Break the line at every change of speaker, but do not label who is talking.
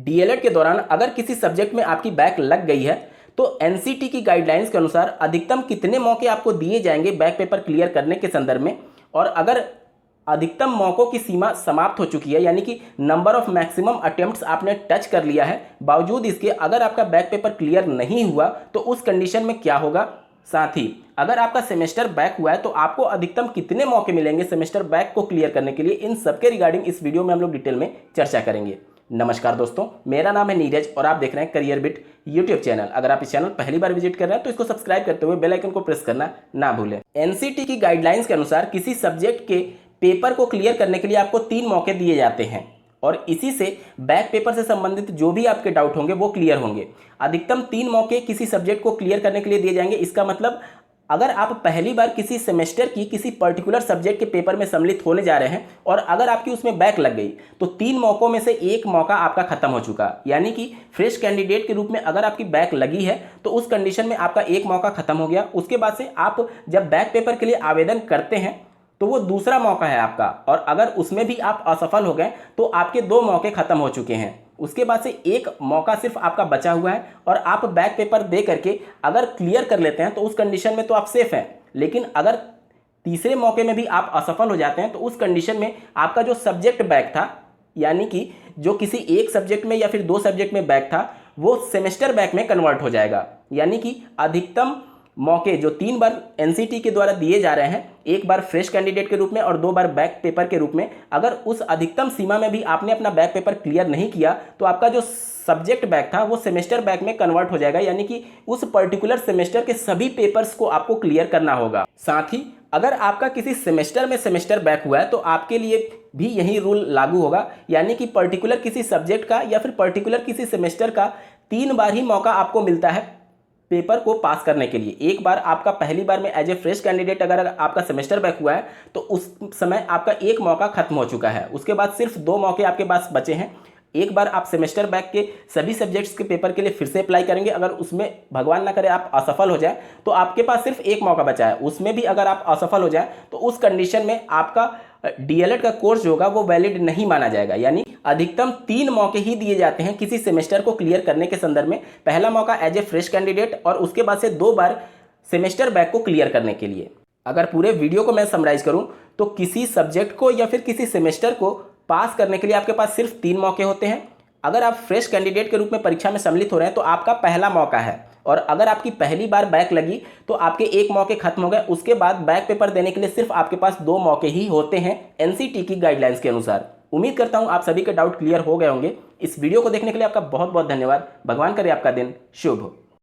DElEd के दौरान अगर किसी सब्जेक्ट में आपकी बैक लग गई है तो एनसीटी की गाइडलाइंस के अनुसार अधिकतम कितने मौके आपको दिए जाएंगे बैक पेपर क्लियर करने के संदर्भ में, और अगर अधिकतम मौकों की सीमा समाप्त हो चुकी है यानी कि नंबर ऑफ मैक्सिमम अटेम्प्ट्स आपने टच कर लिया है, बावजूद इसके अगर आपका बैक पेपर क्लियर नहीं हुआ तो उस कंडीशन में क्या होगा। साथ ही अगर आपका सेमेस्टर बैक हुआ है तो आपको अधिकतम कितने मौके मिलेंगे सेमेस्टर बैक को क्लियर करने के लिए, इन सबके रिगार्डिंग इस वीडियो में हम लोग डिटेल में चर्चा करेंगे। नमस्कार दोस्तों, मेरा नाम है नीरज और आप देख रहे हैं करियर बिट यूट्यूब चैनल। अगर आप इस चैनल पहली बार विजिट कर रहे हैं तो इसको सब्सक्राइब करते हुए बेल आइकन को प्रेस करना ना भूलें। एनसीटी की गाइडलाइंस के अनुसार किसी सब्जेक्ट के पेपर को क्लियर करने के लिए आपको 3 मौके दिए जाते हैं और इसी से बैक पेपर से संबंधित जो भी आपके डाउट होंगे वो क्लियर होंगे। अधिकतम 3 मौके किसी सब्जेक्ट को क्लियर करने के लिए दिए जाएंगे। इसका मतलब अगर आप पहली बार किसी सेमेस्टर की किसी पर्टिकुलर सब्जेक्ट के पेपर में सम्मिलित होने जा रहे हैं और अगर आपकी उसमें बैक लग गई तो 3 मौकों में से 1 मौका आपका खत्म हो चुका, यानी कि फ्रेश कैंडिडेट के रूप में अगर आपकी बैक लगी है तो उस कंडीशन में आपका 1 मौका खत्म हो गया। उसके बाद से आप जब बैक पेपर के लिए आवेदन करते हैं तो वो दूसरा मौका है आपका, और अगर उसमें भी आप असफल हो गए तो आपके 2 मौके खत्म हो चुके हैं। उसके बाद से 1 मौका सिर्फ आपका बचा हुआ है और आप बैक पेपर दे करके अगर क्लियर कर लेते हैं तो उस कंडीशन में तो आप सेफ हैं, लेकिन अगर तीसरे मौके में भी आप असफल हो जाते हैं तो उस कंडीशन में आपका जो सब्जेक्ट बैक था, यानी कि जो किसी एक सब्जेक्ट में या फिर 2 सब्जेक्ट में बैक था, वो सेमेस्टर बैक में कन्वर्ट हो जाएगा। यानी कि अधिकतम मौके जो 3 बार एनसीटी के द्वारा दिए जा रहे हैं, 1 बार फ्रेश कैंडिडेट के रूप में और 2 बार बैक पेपर के रूप में, अगर उस अधिकतम सीमा में भी आपने अपना बैक पेपर क्लियर नहीं किया तो आपका जो सब्जेक्ट बैक था वो सेमेस्टर बैक में कन्वर्ट हो जाएगा, यानी कि उस पर्टिकुलर सेमेस्टर के सभी पेपर्स को आपको क्लियर करना होगा। साथ ही अगर आपका किसी सेमेस्टर में सेमेस्टर बैक हुआ है तो आपके लिए भी यही रूल लागू होगा, यानी कि पर्टिकुलर किसी सब्जेक्ट का या फिर पर्टिकुलर किसी सेमेस्टर का 3 बार ही मौका आपको मिलता है पेपर को पास करने के लिए। एक बार आपका पहली बार में एज ए फ्रेश कैंडिडेट अगर आपका सेमेस्टर बैक हुआ है तो उस समय आपका 1 मौका खत्म हो चुका है। उसके बाद सिर्फ 2 मौके आपके पास बचे हैं। एक बार आप सेमेस्टर बैक के सभी सब्जेक्ट्स के पेपर के लिए फिर से अप्लाई करेंगे, अगर उसमें भगवान ना करे आप असफल हो जाए तो आपके पास सिर्फ 1 मौका बचा है। उसमें भी अगर आप असफल हो जाए तो उस कंडीशन में आपका डीएलएड का कोर्स जो होगा वो वैलिड नहीं माना जाएगा। यानी अधिकतम 3 मौके ही दिए जाते हैं किसी सेमेस्टर को क्लियर करने के संदर्भ में। पहला मौका एज ए फ्रेश कैंडिडेट और उसके बाद से 2 बार सेमेस्टर बैक को क्लियर करने के लिए। अगर पूरे वीडियो को मैं समराइज करूं तो किसी सब्जेक्ट को या फिर किसी सेमेस्टर को पास करने के लिए आपके पास सिर्फ 3 मौके होते हैं। अगर आप फ्रेश कैंडिडेट के रूप में परीक्षा में सम्मिलित हो रहे हैं तो आपका पहला मौका है, और अगर आपकी पहली बार बैक लगी तो आपके 1 मौके खत्म हो गए। उसके बाद बैक पेपर देने के लिए सिर्फ आपके पास 2 मौके ही होते हैं एनसीटी की गाइडलाइंस के अनुसार। उम्मीद करता हूं आप सभी के डाउट क्लियर हो गए होंगे। इस वीडियो को देखने के लिए आपका बहुत बहुत धन्यवाद। भगवान करे आपका दिन शुभ हो।